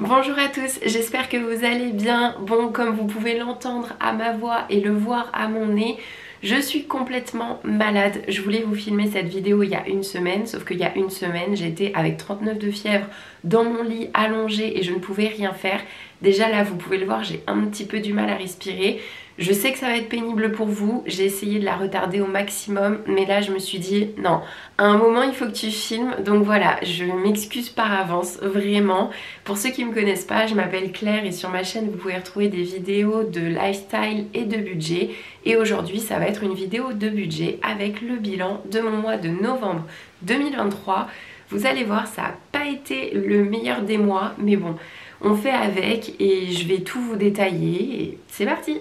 Bonjour à tous, j'espère que vous allez bien. Bon, comme vous pouvez l'entendre à ma voix et le voir à mon nez, je suis complètement malade. Je voulais vous filmer cette vidéo il y a une semaine, sauf qu'il y a une semaine, j'étais avec 39 de fièvre dans mon lit allongée et je ne pouvais rien faire. Déjà là, vous pouvez le voir, j'ai un petit peu du mal à respirer. Je sais que ça va être pénible pour vous, j'ai essayé de la retarder au maximum, mais là je me suis dit non, à un moment il faut que tu filmes, donc voilà, je m'excuse par avance, vraiment. Pour ceux qui ne me connaissent pas, je m'appelle Claire et sur ma chaîne vous pouvez retrouver des vidéos de lifestyle et de budget. Et aujourd'hui ça va être une vidéo de budget avec le bilan de mon mois de novembre 2023. Vous allez voir, ça n'a pas été le meilleur des mois, mais bon, on fait avec et je vais tout vous détailler et c'est parti!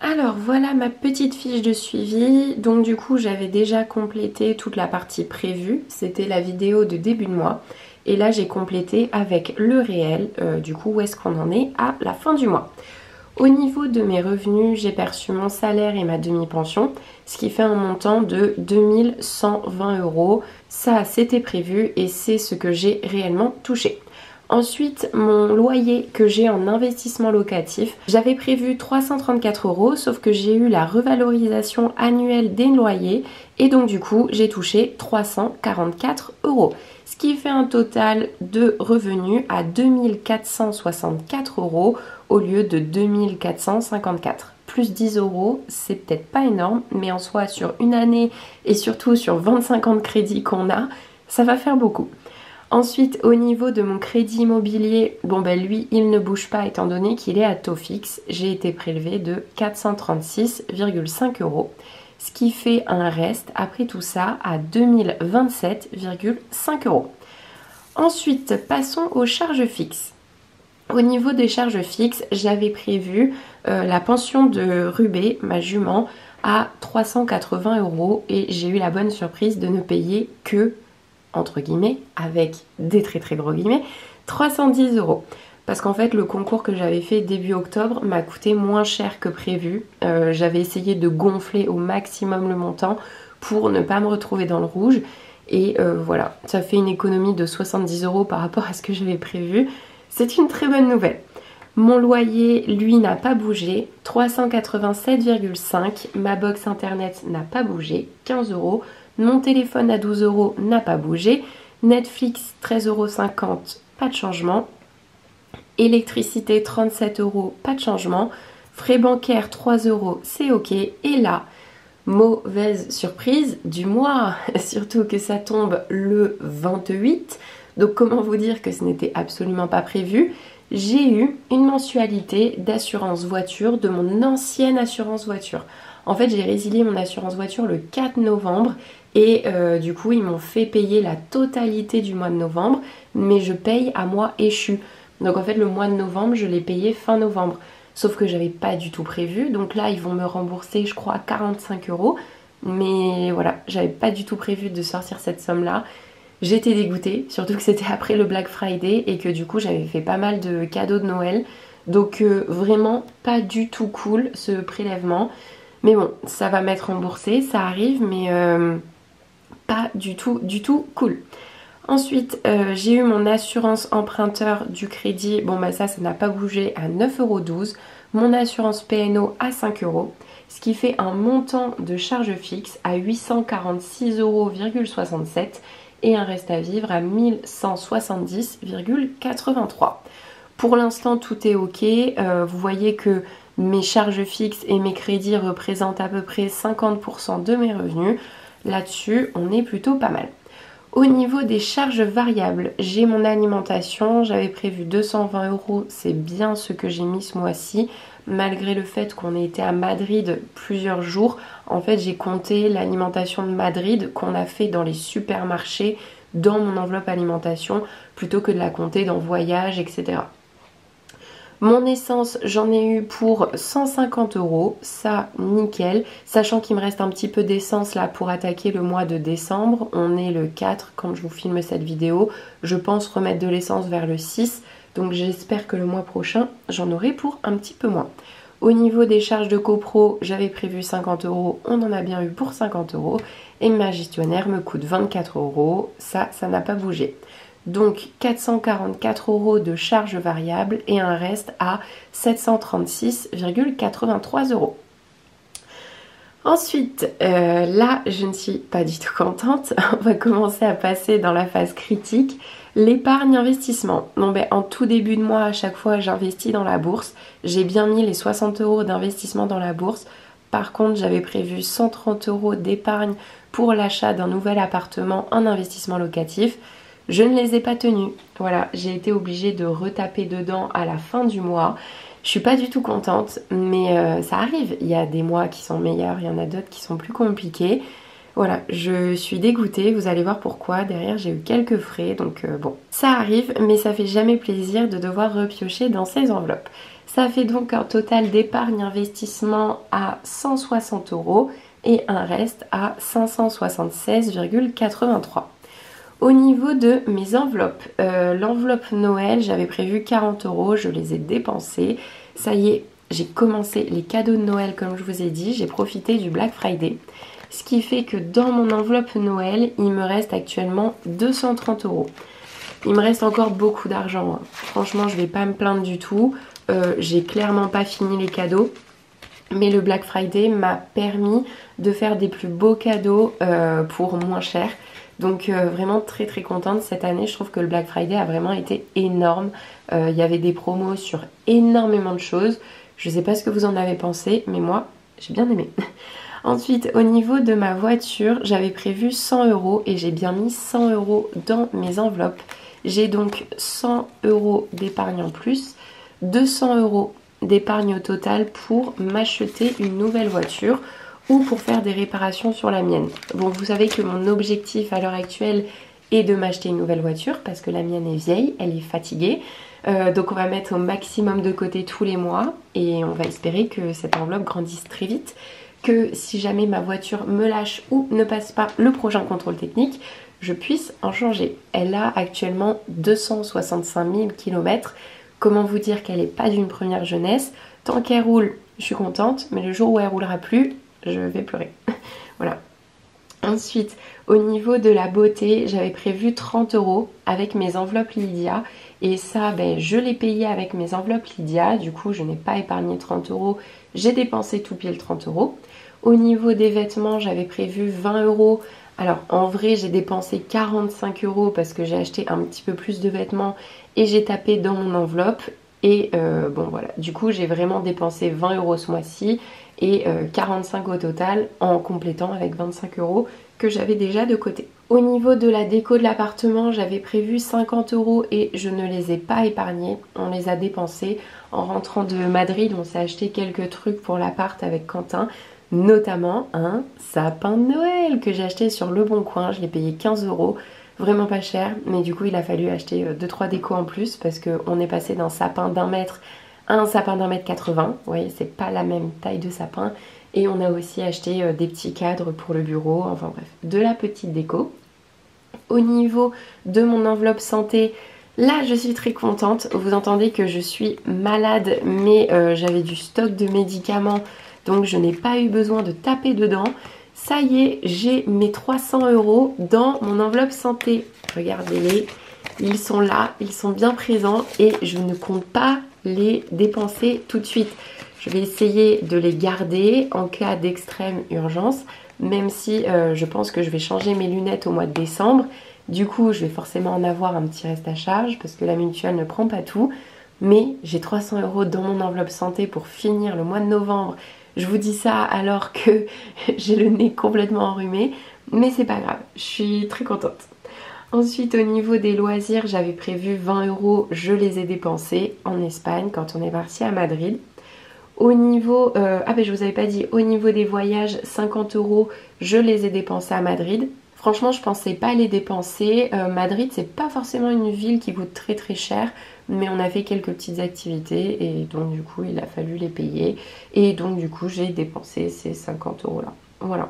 Alors voilà ma petite fiche de suivi, donc du coup j'avais déjà complété toute la partie prévue, c'était la vidéo de début de mois et là j'ai complété avec le réel, du coup où est-ce qu'on en est à la fin du mois. Au niveau de mes revenus, j'ai perçu mon salaire et ma demi-pension, ce qui fait un montant de 2120 €. Ça c'était prévu et c'est ce que j'ai réellement touché. Ensuite, mon loyer que j'ai en investissement locatif, j'avais prévu 334 €, sauf que j'ai eu la revalorisation annuelle des loyers et donc du coup j'ai touché 344 €. Ce qui fait un total de revenus à 2464 € au lieu de 2454. Plus 10 €, c'est peut-être pas énorme, mais en soi sur une année et surtout sur 25 ans de crédit qu'on a, ça va faire beaucoup. Ensuite, au niveau de mon crédit immobilier, bon ben lui, il ne bouge pas étant donné qu'il est à taux fixe. J'ai été prélevée de 436,5 €, ce qui fait un reste, après tout ça, à 2027,5 €. Ensuite, passons aux charges fixes. Au niveau des charges fixes, j'avais prévu la pension de Rubé, ma jument, à 380 € et j'ai eu la bonne surprise de ne payer que, entre guillemets, avec des très très gros guillemets, 310 €. Parce qu'en fait, le concours que j'avais fait début octobre m'a coûté moins cher que prévu. J'avais essayé de gonfler au maximum le montant pour ne pas me retrouver dans le rouge. Et voilà, ça fait une économie de 70 € par rapport à ce que j'avais prévu. C'est une très bonne nouvelle. Mon loyer, lui, n'a pas bougé, 387,5 €. Ma box internet n'a pas bougé, 15 €. Mon téléphone à 12 € n'a pas bougé. Netflix 13,50 €, pas de changement. Électricité 37 €, pas de changement. Frais bancaires 3 €, c'est ok. Et là, mauvaise surprise du mois, surtout que ça tombe le 28. Donc comment vous dire que ce n'était absolument pas prévu. J'ai eu une mensualité d'assurance voiture de mon ancienne assurance voiture. En fait, j'ai résilié mon assurance voiture le 4 novembre et du coup, ils m'ont fait payer la totalité du mois de novembre, mais je paye à mois échu. Donc en fait, le mois de novembre, je l'ai payé fin novembre. Sauf que j'avais pas du tout prévu. Donc là, ils vont me rembourser, je crois, 45 €. Mais voilà, j'avais pas du tout prévu de sortir cette somme-là. J'étais dégoûtée, surtout que c'était après le Black Friday et que du coup, j'avais fait pas mal de cadeaux de Noël. Donc vraiment pas du tout cool ce prélèvement. Mais bon, ça va m'être remboursé, ça arrive, mais pas du tout cool. Ensuite, j'ai eu mon assurance emprunteur du crédit. Bon bah ça n'a pas bougé, à 9,12 €. Mon assurance PNO à 5 €. Ce qui fait un montant de charge fixe à 846,67 € et un reste à vivre à 1170,83 €. Pour l'instant, tout est ok. Vous voyez que mes charges fixes et mes crédits représentent à peu près 50% de mes revenus. Là-dessus, on est plutôt pas mal. Au niveau des charges variables, j'ai mon alimentation, j'avais prévu 220 €, c'est bien ce que j'ai mis ce mois-ci, malgré le fait qu'on ait été à Madrid plusieurs jours. En fait, j'ai compté l'alimentation de Madrid qu'on a fait dans les supermarchés dans mon enveloppe alimentation, plutôt que de la compter dans voyage, etc. Mon essence, j'en ai eu pour 150 €, ça nickel, sachant qu'il me reste un petit peu d'essence là pour attaquer le mois de décembre. On est le 4 quand je vous filme cette vidéo, je pense remettre de l'essence vers le 6, donc j'espère que le mois prochain j'en aurai pour un petit peu moins. Au niveau des charges de copro, j'avais prévu 50 €, on en a bien eu pour 50 € et ma gestionnaire me coûte 24 €, ça n'a pas bougé. donc 444 € de charges variables et un reste à 736,83 €. Ensuite, là je ne suis pas du tout contente, on va commencer à passer dans la phase critique, l'épargne investissement. Bon, en tout début de mois, à chaque fois j'investis dans la bourse, j'ai bien mis les 60 € d'investissement dans la bourse. Par contre, j'avais prévu 130 € d'épargne pour l'achat d'un nouvel appartement en investissement locatif. Je ne les ai pas tenus. Voilà, j'ai été obligée de retaper dedans à la fin du mois. Je suis pas du tout contente, mais ça arrive. Il y a des mois qui sont meilleurs, il y en a d'autres qui sont plus compliqués. Voilà, je suis dégoûtée, vous allez voir pourquoi. Derrière, j'ai eu quelques frais, donc bon. Ça arrive, mais ça fait jamais plaisir de devoir repiocher dans ces enveloppes. Ça fait donc un total d'épargne investissement à 160 € et un reste à 576,83 €. Au niveau de mes enveloppes, l'enveloppe Noël, j'avais prévu 40 €, je les ai dépensés. Ça y est, j'ai commencé les cadeaux de Noël comme je vous ai dit, j'ai profité du Black Friday. Ce qui fait que dans mon enveloppe Noël, il me reste actuellement 230 €. Il me reste encore beaucoup d'argent, hein. Franchement, je vais pas me plaindre du tout. J'ai clairement pas fini les cadeaux. Mais le Black Friday m'a permis de faire des plus beaux cadeaux pour moins cher. Donc vraiment très très contente cette année. Je trouve que le Black Friday a vraiment été énorme. Il y avait des promos sur énormément de choses. Je sais pas ce que vous en avez pensé, mais moi j'ai bien aimé. Ensuite, au niveau de ma voiture, j'avais prévu 100 € et j'ai bien mis 100 € dans mes enveloppes. J'ai donc 100 € d'épargne en plus, 200 € d'épargne au total pour m'acheter une nouvelle voiture ou pour faire des réparations sur la mienne. Bon, vous savez que mon objectif à l'heure actuelle est de m'acheter une nouvelle voiture parce que la mienne est vieille, elle est fatiguée. Donc on va mettre au maximum de côté tous les mois et on va espérer que cette enveloppe grandisse très vite, que si jamais ma voiture me lâche ou ne passe pas le prochain contrôle technique, je puisse en changer. Elle a actuellement 265 000 km. Comment vous dire qu'elle n'est pas d'une première jeunesse? Tant qu'elle roule, je suis contente, mais le jour où elle roulera plus, je vais pleurer. Voilà. Ensuite, au niveau de la beauté, j'avais prévu 30 € avec mes enveloppes Lydia. Et ça, je l'ai payé avec mes enveloppes Lydia. Du coup, je n'ai pas épargné 30 €. J'ai dépensé tout pile 30 €. Au niveau des vêtements, j'avais prévu 20 €. Alors, en vrai, j'ai dépensé 45 € parce que j'ai acheté un petit peu plus de vêtements et j'ai tapé dans mon enveloppe. Et bon, voilà. Du coup, j'ai vraiment dépensé 20 € ce mois-ci et 45 € au total en complétant avec 25 € que j'avais déjà de côté. Au niveau de la déco de l'appartement, j'avais prévu 50 € et je ne les ai pas épargnés. On les a dépensés. En rentrant de Madrid, on s'est acheté quelques trucs pour l'appart avec Quentin, notamment un sapin de Noël que j'ai acheté sur Le Bon Coin. Je l'ai payé 15 €. Vraiment pas cher, mais du coup il a fallu acheter 2-3 décos en plus parce qu'on est passé d'un sapin d'1 mètre à un sapin d'1,80 m. Vous voyez, c'est pas la même taille de sapin. Et on a aussi acheté des petits cadres pour le bureau, enfin bref, de la petite déco. Au niveau de mon enveloppe santé, là je suis très contente. Vous entendez que je suis malade, mais j'avais du stock de médicaments, donc je n'ai pas eu besoin de taper dedans. Ça y est, j'ai mes 300 € dans mon enveloppe santé. Regardez-les, ils sont là, ils sont bien présents et je ne compte pas les dépenser tout de suite. Je vais essayer de les garder en cas d'extrême urgence, même si je pense que je vais changer mes lunettes au mois de décembre. Du coup, je vais forcément en avoir un petit reste à charge parce que la mutuelle ne prend pas tout. Mais j'ai 300 € dans mon enveloppe santé pour finir le mois de novembre. Je vous dis ça alors que j'ai le nez complètement enrhumé, mais c'est pas grave, je suis très contente. Ensuite, au niveau des loisirs, j'avais prévu 20 €, je les ai dépensés en Espagne quand on est parti à Madrid. Au niveau, je vous avais pas dit, au niveau des voyages, 50 €, je les ai dépensés à Madrid. Franchement, je pensais pas les dépenser. Madrid, c'est pas forcément une ville qui coûte très très cher, mais on a fait quelques petites activités et donc du coup, il a fallu les payer. Et donc du coup, j'ai dépensé ces 50 € là. Voilà.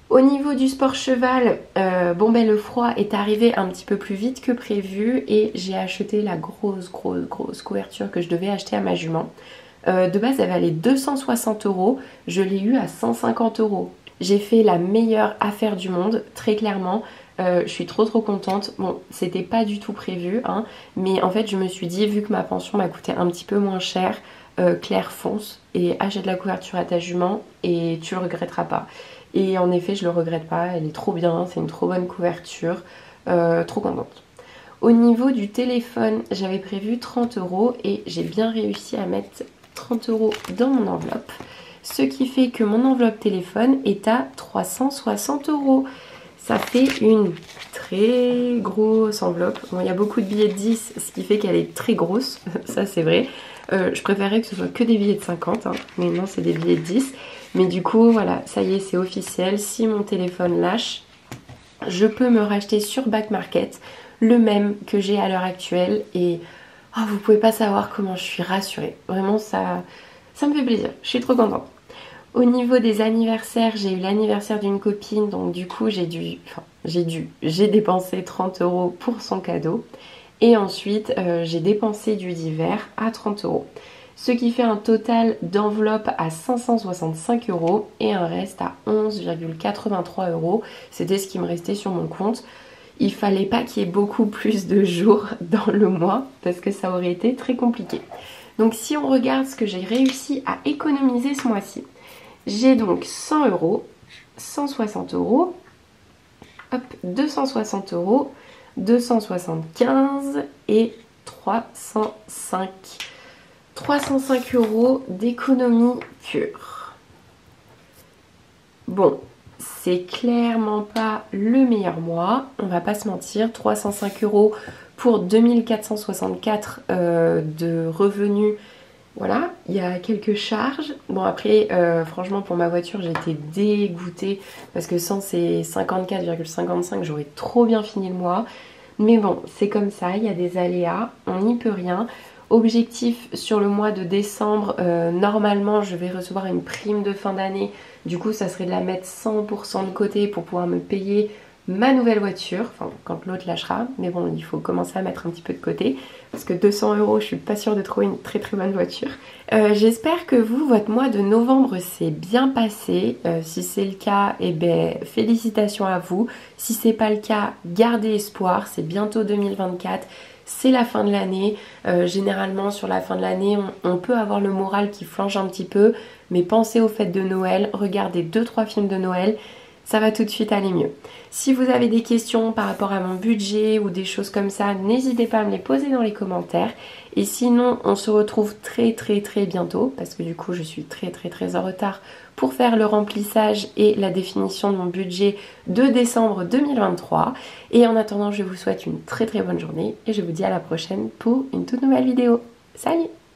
Au niveau du sport cheval, le froid est arrivé un petit peu plus vite que prévu et j'ai acheté la grosse couverture que je devais acheter à ma jument. De base, elle valait 260 €, je l'ai eu à 150 €. J'ai fait la meilleure affaire du monde, très clairement. Je suis trop contente. Bon, c'était pas du tout prévu, hein, mais en fait je me suis dit, vu que ma pension m'a coûté un petit peu moins cher, Claire, fonce et achète la couverture à ta jument et tu le regretteras pas. Et en effet je le regrette pas, elle est trop bien, c'est une trop bonne couverture, trop contente. Au niveau du téléphone, j'avais prévu 30 € et j'ai bien réussi à mettre 30 € dans mon enveloppe. Ce qui fait que mon enveloppe téléphone est à 360 €. Ça fait une très grosse enveloppe. Bon, il y a beaucoup de billets de 10, ce qui fait qu'elle est très grosse, ça c'est vrai. Je préférerais que ce soit que des billets de 50, hein, mais non, c'est des billets de 10. Mais du coup, voilà, ça y est, c'est officiel. Si mon téléphone lâche, je peux me racheter sur Back Market le même que j'ai à l'heure actuelle. Et oh, vous pouvez pas savoir comment je suis rassurée. Vraiment, ça me fait plaisir. Je suis trop contente. Au niveau des anniversaires, j'ai eu l'anniversaire d'une copine, donc du coup j'ai dépensé 30 € pour son cadeau. Et ensuite, j'ai dépensé du divers à 30 €. Ce qui fait un total d'enveloppe à 565 € et un reste à 11,83 €. C'était ce qui me restait sur mon compte. Il fallait pas qu'il y ait beaucoup plus de jours dans le mois parce que ça aurait été très compliqué. Donc si on regarde ce que j'ai réussi à économiser ce mois-ci, j'ai donc 100 €, 160 €, hop, 260 €, 275 et 305. 305 € d'économie pure. Bon, c'est clairement pas le meilleur mois, on va pas se mentir. 305 € pour 2464 de revenus. Voilà, il y a quelques charges. Bon après, franchement pour ma voiture j'étais dégoûtée parce que sans ces 54,55 j'aurais trop bien fini le mois. Mais bon, c'est comme ça, il y a des aléas, on n'y peut rien. Objectif sur le mois de décembre, normalement je vais recevoir une prime de fin d'année. Du coup ça serait de la mettre 100% de côté pour pouvoir me payer ma nouvelle voiture, enfin quand l'autre lâchera, mais bon il faut commencer à mettre un petit peu de côté parce que 200 € je suis pas sûre de trouver une très bonne voiture. J'espère que vous, votre mois de novembre s'est bien passé. Si c'est le cas, eh ben félicitations à vous. Si c'est pas le cas, gardez espoir, c'est bientôt 2024. C'est la fin de l'année. Généralement sur la fin de l'année on peut avoir le moral qui flanche un petit peu, mais pensez aux fêtes de Noël, regardez 2-3 films de Noël, ça va tout de suite aller mieux. Si vous avez des questions par rapport à mon budget ou des choses comme ça, n'hésitez pas à me les poser dans les commentaires. Et sinon, on se retrouve très bientôt, parce que du coup, je suis très en retard pour faire le remplissage et la définition de mon budget de décembre 2023. Et en attendant, je vous souhaite une très bonne journée et je vous dis à la prochaine pour une toute nouvelle vidéo. Salut!